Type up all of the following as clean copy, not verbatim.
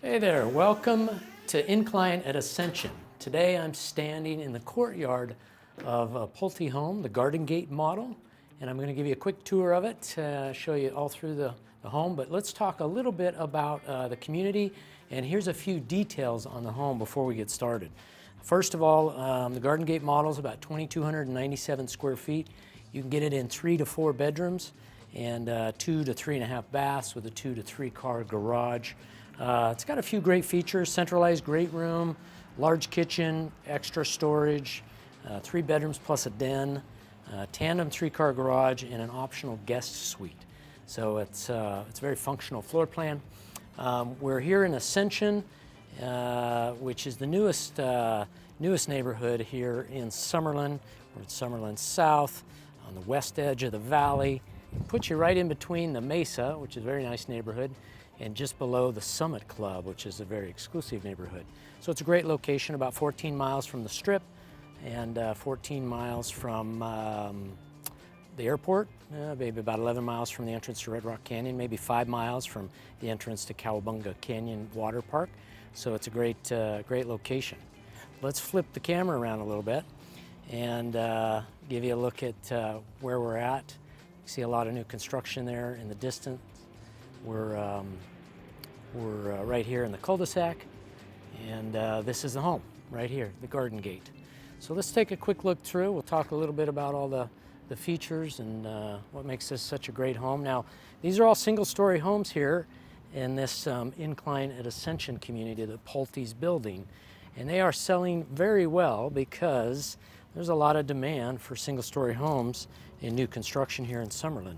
Hey there, welcome to Incline at Ascension. Today I'm standing in the courtyard of a Pulte home, the Gardengate model, and I'm going to give you a quick tour of it, show you all through the home, but let's talk a little bit about the community, and here's a few details on the home before we get started. First of all, the Gardengate model is about 2,297 square feet. You can get it in 3 to 4 bedrooms and 2 to 3.5 baths with a 2 to 3 car garage. It's got a few great features: centralized great room, large kitchen, extra storage, 3 bedrooms plus a den, tandem 3-car garage, and an optional guest suite. So it's a very functional floor plan. We're here in Ascension, which is the newest neighborhood here in Summerlin. We're in Summerlin South, on the west edge of the valley. It puts you right in between the Mesa, which is a very nice neighborhood, and just below the Summit Club, which is a very exclusive neighborhood. So it's a great location, about 14 miles from the Strip and 14 miles from the airport, maybe about 11 miles from the entrance to Red Rock Canyon, maybe 5 miles from the entrance to Cowabunga Canyon Water Park. So it's a great location. Let's flip the camera around a little bit and give you a look at where we're at. You see a lot of new construction there in the distance. We're right here in the cul-de-sac, and this is the home right here, the Gardengate. So let's take a quick look through. We'll talk a little bit about all the features and what makes this such a great home. Now, these are all single-story homes here in this Incline at Ascension community that Pulte's building, and they are selling very well because there's a lot of demand for single-story homes in new construction here in Summerlin.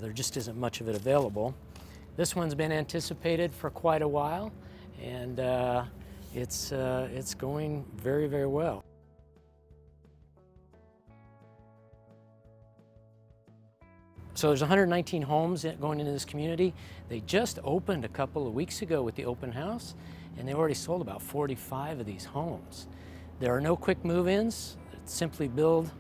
There just isn't much of it available. This one's been anticipated for quite a while, and it's going very, very well. So there's 119 homes going into this community. They just opened a couple of weeks ago with the open house, and they already sold about 45 of these homes. There are no quick move-ins. Simply build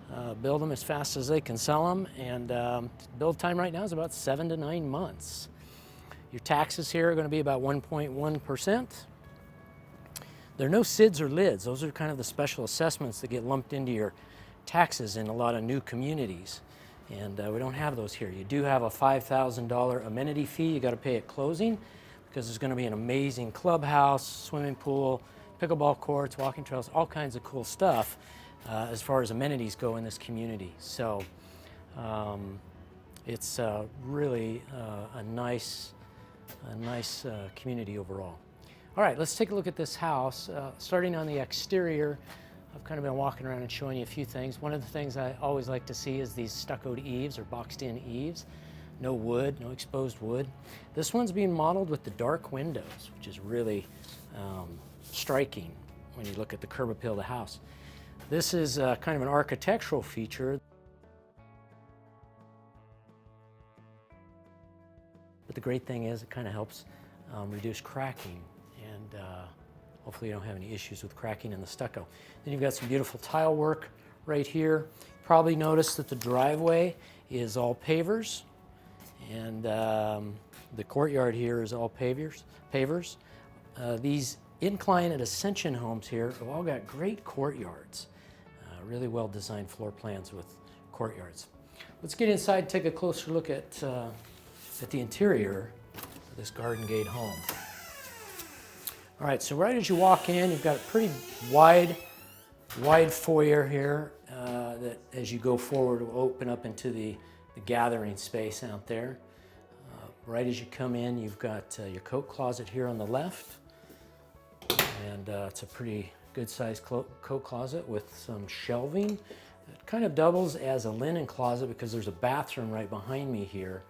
them as fast as they can sell them, and build time right now is about 7 to 9 months. Your taxes here are going to be about 1.1%. There are no SIDs or LIDs. Those are kind of the special assessments that get lumped into your taxes in a lot of new communities, and we don't have those here. You do have a $5,000 amenity fee you got to pay at closing, because there's going to be an amazing clubhouse, swimming pool, pickleball courts, walking trails, all kinds of cool stuff as far as amenities go in this community. So it's really a nice community overall. All right, let's take a look at this house. Starting on the exterior, I've kind of been walking around and showing you a few things. One of the things I always like to see is these stuccoed eaves or boxed-in eaves. No wood, no exposed wood. This one's being modeled with the dark windows, which is really striking when you look at the curb appeal of the house. This is kind of an architectural feature. But the great thing is it kind of helps reduce cracking, and hopefully you don't have any issues with cracking in the stucco. Then you've got some beautiful tile work right here. Probably noticed that the driveway is all pavers, and the courtyard here is all pavers. These Incline at Ascension homes here have all got great courtyards, really well designed floor plans with courtyards. Let's get inside and take a closer look at the interior of this Gardengate home. All right, so right as you walk in, you've got a pretty wide foyer here that, as you go forward, will open up into the gathering space out there. Right as you come in, you've got your coat closet here on the left, and it's a pretty good-sized coat closet with some shelving. It kind of doubles as a linen closet because there's a bathroom right behind me here.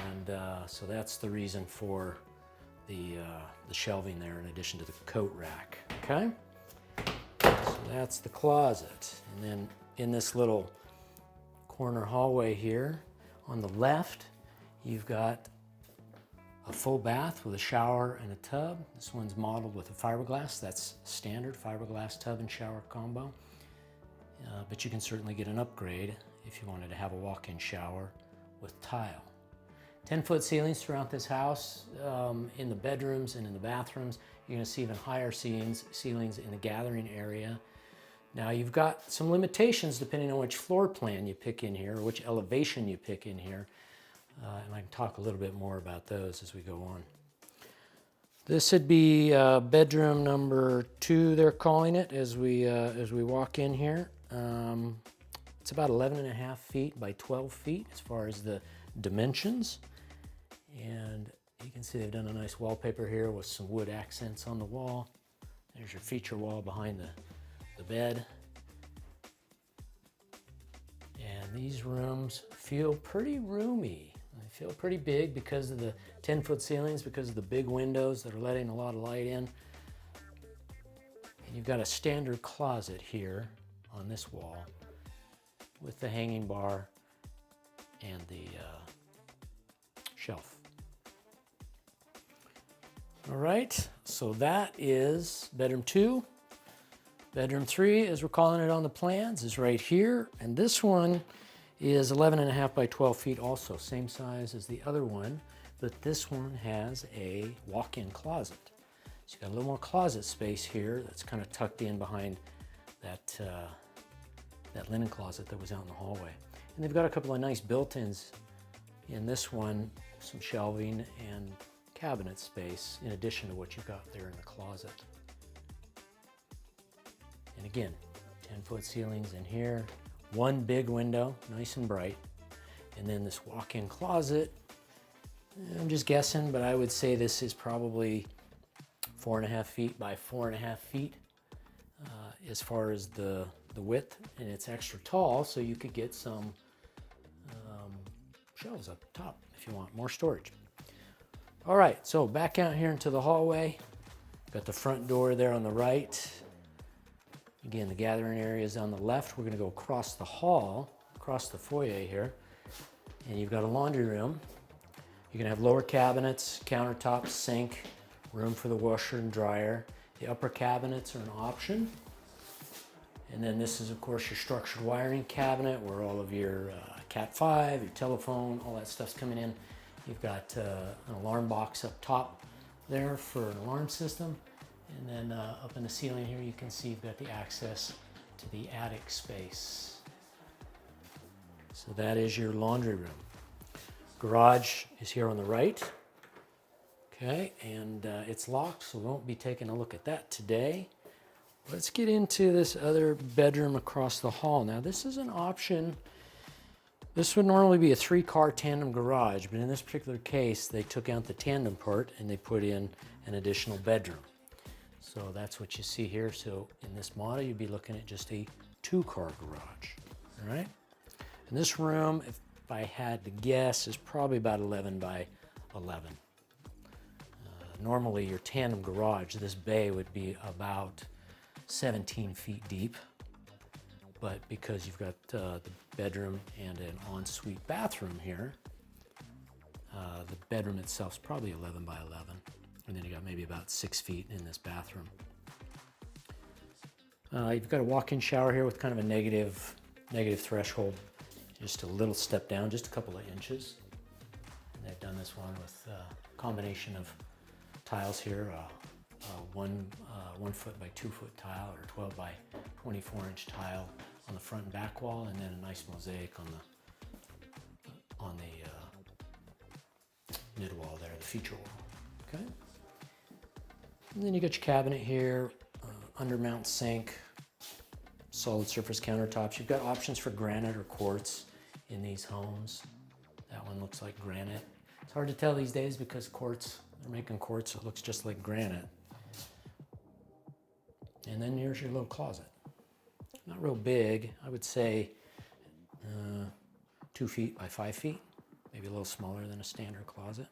And so that's the reason for the shelving there, in addition to the coat rack. Okay, so that's the closet. And then in this little corner hallway here on the left, you've got a full bath with a shower and a tub. This one's modeled with a fiberglass. That's standard fiberglass tub and shower combo. But you can certainly get an upgrade if you wanted to have a walk-in shower with tile. 10-foot ceilings throughout this house in the bedrooms and in the bathrooms. You're going to see even higher ceilings in the gathering area. Now you've got some limitations depending on which floor plan you pick in here or which elevation you pick in here. And I can talk a little bit more about those as we go on. This would be bedroom number 2, they're calling it, as we walk in here. It's about 11.5 feet by 12 feet as far as the dimensions. And you can see they've done a nice wallpaper here with some wood accents on the wall. There's your feature wall behind the bed. And these rooms feel pretty roomy. They feel pretty big because of the 10-foot ceilings, because of the big windows that are letting a lot of light in. And you've got a standard closet here on this wall with the hanging bar and the shelf. All right, so that is bedroom 2. Bedroom 3, as we're calling it on the plans, is right here. And this one is 11.5 by 12 feet also, same size as the other one, but this one has a walk-in closet. So you've got a little more closet space here that's kind of tucked in behind that, that linen closet that was out in the hallway. And they've got a couple of nice built-ins in this one, some shelving and cabinet space in addition to what you've got there in the closet. And again, 10-foot ceilings in here, one big window, nice and bright, and then this walk-in closet. I'm just guessing, but I would say this is probably 4.5 feet by 4.5 feet as far as the width, and it's extra tall, so you could get some shelves up top if you want more storage. All right, so back out here into the hallway. Got the front door there on the right. Again, the gathering area is on the left. We're gonna go across the hall, across the foyer here, and you've got a laundry room. You're gonna have lower cabinets, countertops, sink, room for the washer and dryer. The upper cabinets are an option. And then this is, of course, your structured wiring cabinet where all of your Cat 5, your telephone, all that stuff's coming in. You've got an alarm box up top there for an alarm system. And then up in the ceiling here, you can see you've got the access to the attic space. So that is your laundry room. Garage is here on the right. Okay, and it's locked, so we won't be taking a look at that today. Let's get into this other bedroom across the hall. Now, this is an option. This would normally be a 3-car tandem garage, but in this particular case, they took out the tandem part and they put in an additional bedroom. So that's what you see here. So in this model, you'd be looking at just a 2-car garage, all right? And this room, if I had to guess, is probably about 11 by 11. Normally your tandem garage, this bay would be about 17 feet deep, but because you've got the bedroom and an ensuite bathroom here, the bedroom itself is probably 11 by 11. And then you got maybe about 6 feet in this bathroom. You've got a walk-in shower here with kind of a negative threshold. Just a little step down, just a couple of inches. And they've done this one with a combination of tiles here, 1 foot by 2 foot tile or 12 by 24 inch tile on the front and back wall, and then a nice mosaic on the mid wall there, the feature wall. Okay. And then you got your cabinet here, undermount sink, solid surface countertops. You've got options for granite or quartz in these homes. That one looks like granite. It's hard to tell these days because quartz, they're making quartz that looks just like granite. And then here's your little closet. Not real big, I would say 2 feet by 5 feet, maybe a little smaller than a standard closet.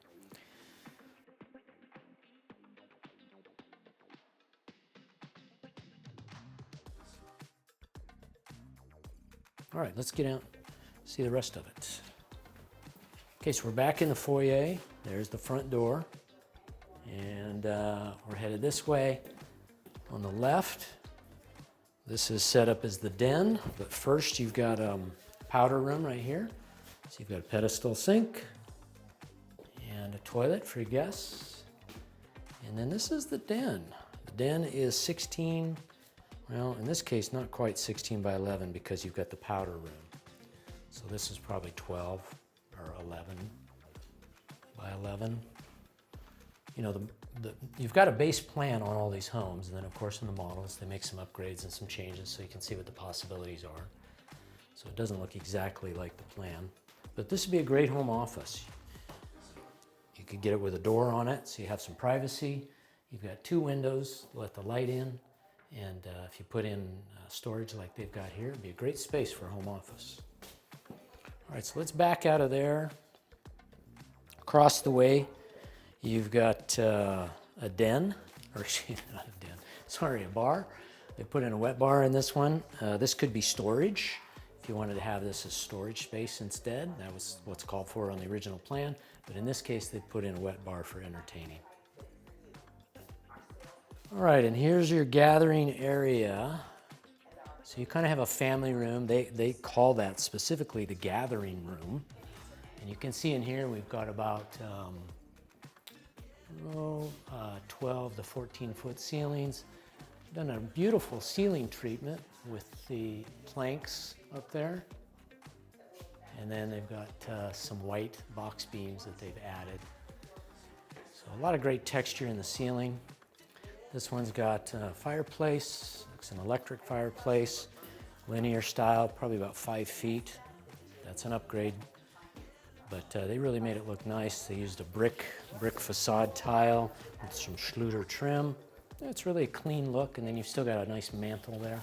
All right, let's get out, see the rest of it. Okay, so we're back in the foyer. There's the front door. And we're headed this way. On the left, this is set up as the den, but first you've got a powder room right here. So you've got a pedestal sink, toilet for your guests. And then this is the den. The den is 16, well, in this case, not quite 16 by 11 because you've got the powder room. So this is probably 12 or 11 by 11. You know, you've got a base plan on all these homes, and then of course in the models they make some upgrades and some changes so you can see what the possibilities are. So it doesn't look exactly like the plan, but this would be a great home office. You could get it with a door on it so you have some privacy. You've got 2 windows, let the light in, and if you put in storage like they've got here, it'd be a great space for a home office. All right, so let's back out of there. Across the way, you've got a den, or not a den, sorry, a bar. They put in a wet bar in this one. This could be storage. If you wanted to have this as storage space instead, that was what's called for on the original plan. But in this case, they put in a wet bar for entertaining. All right, and here's your gathering area. So you kind of have a family room. They call that specifically the gathering room. And you can see in here we've got about 12 to 14 foot ceilings. Done a beautiful ceiling treatment with the planks up there. And then they've got some white box beams that they've added. So a lot of great texture in the ceiling. This one's got a fireplace. It's an electric fireplace, linear style, probably about 5 feet. That's an upgrade. But they really made it look nice. They used a brick facade tile with some Schluter trim. It's really a clean look, and then you've still got a nice mantle there.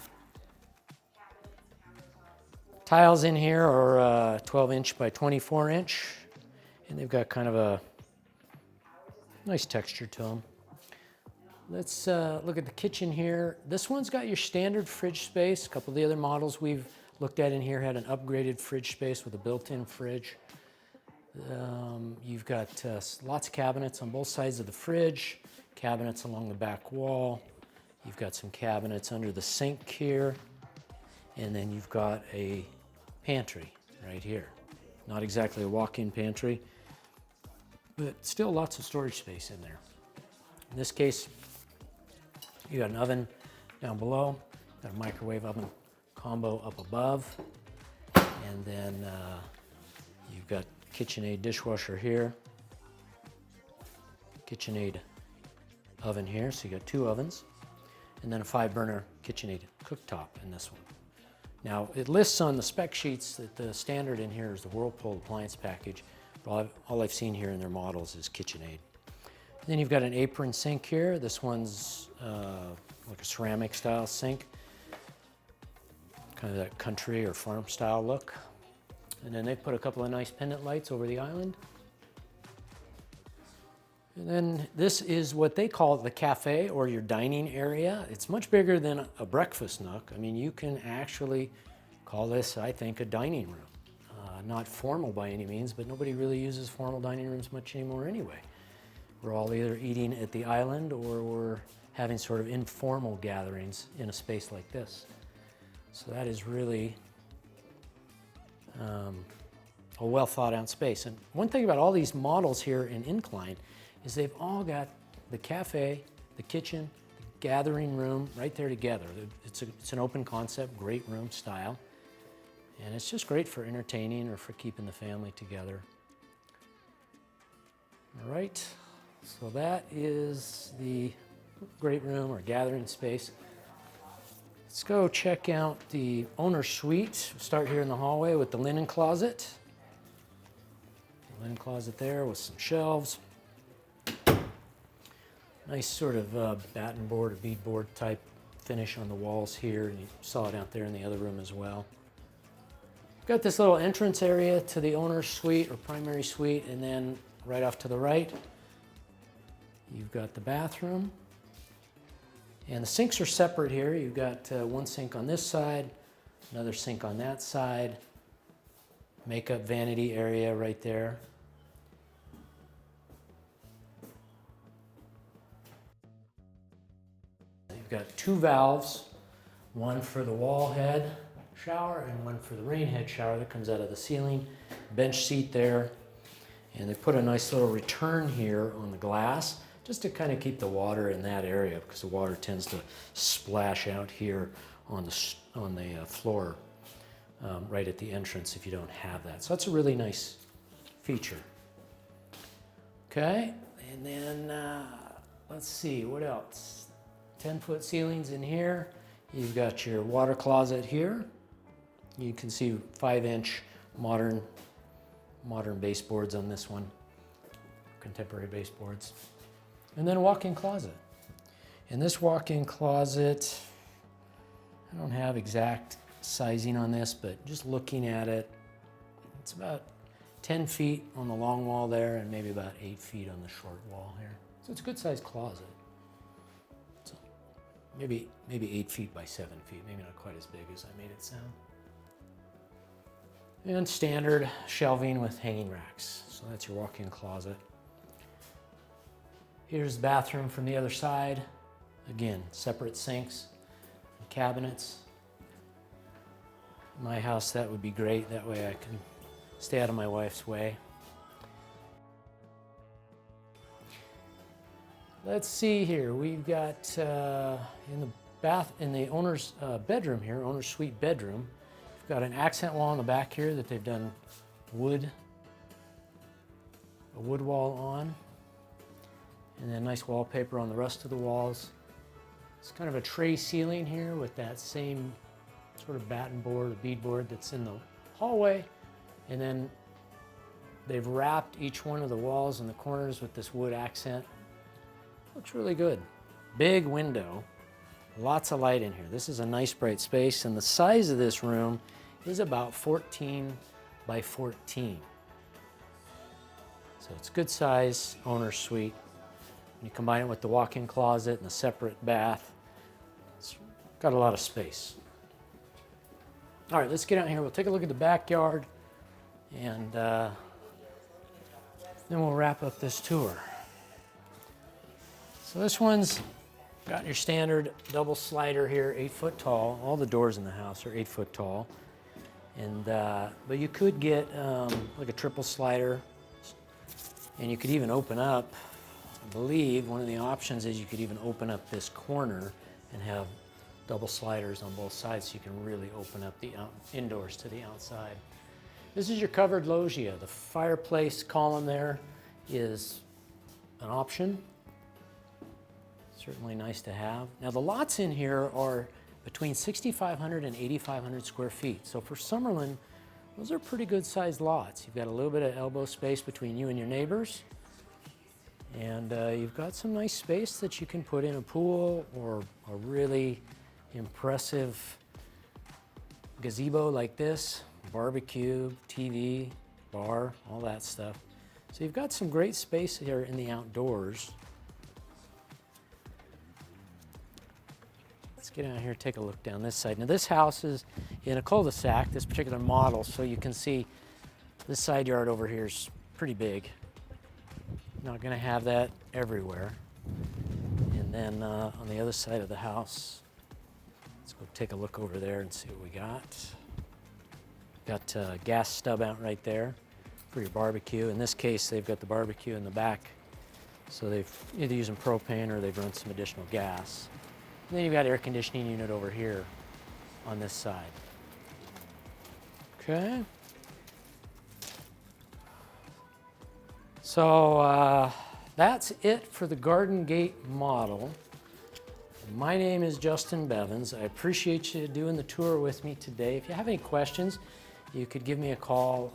Tiles in here are 12-inch by 24-inch, and they've got kind of a nice texture to them. Let's look at the kitchen here. This one's got your standard fridge space. A couple of the other models we've looked at in here had an upgraded fridge space with a built-in fridge. You've got lots of cabinets on both sides of the fridge, cabinets along the back wall. You've got some cabinets under the sink here, and then you've got a pantry right here. Not exactly a walk-in pantry, but still lots of storage space in there. In this case, you got an oven down below, got a microwave oven combo up above, and then you've got KitchenAid dishwasher here, KitchenAid oven here, so you got 2 ovens, and then a 5-burner KitchenAid cooktop in this one. Now it lists on the spec sheets that the standard in here is the Whirlpool appliance package, but all I've seen here in their models is KitchenAid. Then you've got an apron sink here. This one's like a ceramic style sink, kind of that country or farm style look. And then they put a couple of nice pendant lights over the island. And then this is what they call the cafe or your dining area. It's much bigger than a breakfast nook. I mean, you can actually call this, I think, a dining room. Not formal by any means, but nobody really uses formal dining rooms much anymore anyway. We're all either eating at the island or we're having sort of informal gatherings in a space like this. So that is really a well thought out space. And one thing about all these models here in Incline is they've all got the cafe, the kitchen, the gathering room right there together. It's an open concept, great room style. And it's just great for entertaining or for keeping the family together. All right, so that is the great room or gathering space. Let's go check out the owner's suite. We'll start here in the hallway with the linen closet. The linen closet there with some shelves. Nice sort of batten board or beadboard type finish on the walls here, and you saw it out there in the other room as well. Got this little entrance area to the owner's suite or primary suite, and then right off to the right, you've got the bathroom. And the sinks are separate here. You've got one sink on this side, another sink on that side, makeup vanity area right there. You've got 2 valves, one for the wall head shower and one for the rain head shower that comes out of the ceiling. Bench seat there. And they put a nice little return here on the glass just to kind of keep the water in that area, because the water tends to splash out here on the floor right at the entrance if you don't have that. So that's a really nice feature. Okay, and then let's see, what else? 10-foot ceilings in here. You've got your water closet here. You can see 5-inch modern baseboards on this one, contemporary baseboards. And then a walk-in closet. In this walk-in closet, I don't have exact sizing on this, but just looking at it, it's about 10 feet on the long wall there and maybe about 8 feet on the short wall here. So it's a good sized closet. So maybe 8 feet by 7 feet, maybe not quite as big as I made it sound. And standard shelving with hanging racks. So that's your walk-in closet. Here's the bathroom from the other side. Again, separate sinks and cabinets. In my house, that would be great. That way I can stay out of my wife's way. Let's see here. We've got in the owner's bedroom here, owner's suite bedroom. We've got an accent wall in the back here that they've done a wood wall on. And then nice wallpaper on the rest of the walls. It's kind of a tray ceiling here with that same sort of batten board, a beadboard that's in the hallway. And then they've wrapped each one of the walls and the corners with this wood accent. Looks really good. Big window, lots of light in here. This is a nice bright space, and the size of this room is about 14 by 14. So it's good size owner's suite. You combine it with the walk-in closet and the separate bath. It's got a lot of space. All right, let's get out here. We'll take a look at the backyard, and then we'll wrap up this tour. So this one's got your standard double slider here, 8 foot tall. All the doors in the house are 8 foot tall. And but you could get like a triple slider, and you could even open up. I believe one of the options is you could even open up this corner and have double sliders on both sides, so you can really open up the indoors to the outside. This is your covered loggia. The fireplace column there is an option. Certainly nice to have. Now the lots in here are between 6,500 and 8,500 square feet. So for Summerlin, those are pretty good sized lots. You've got a little bit of elbow space between you and your neighbors. And you've got some nice space that you can put in a pool or a really impressive gazebo like this, barbecue, TV, bar, all that stuff. So you've got some great space here in the outdoors. Let's get out here and take a look down this side. Now this house is in a cul-de-sac, this particular model, so you can see this side yard over here is pretty big. Not going to have that everywhere. And then on the other side of the house, let's go take a look over there and see what we got. Got a gas stub out right there for your barbecue. In this case, they've got the barbecue in the back, so they've either using propane or they've run some additional gas. And then you've got air conditioning unit over here on this side. Okay. So that's it for the Gardengate model. My name is Justin Bevins. I appreciate you doing the tour with me today. If you have any questions, you could give me a call.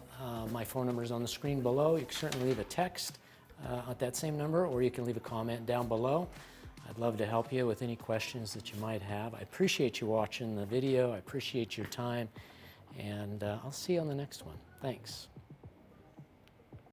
My phone number is on the screen below. You can certainly leave a text at that same number, or you can leave a comment down below. I'd love to help you with any questions that you might have. I appreciate you watching the video. I appreciate your time, and I'll see you on the next one. Thanks.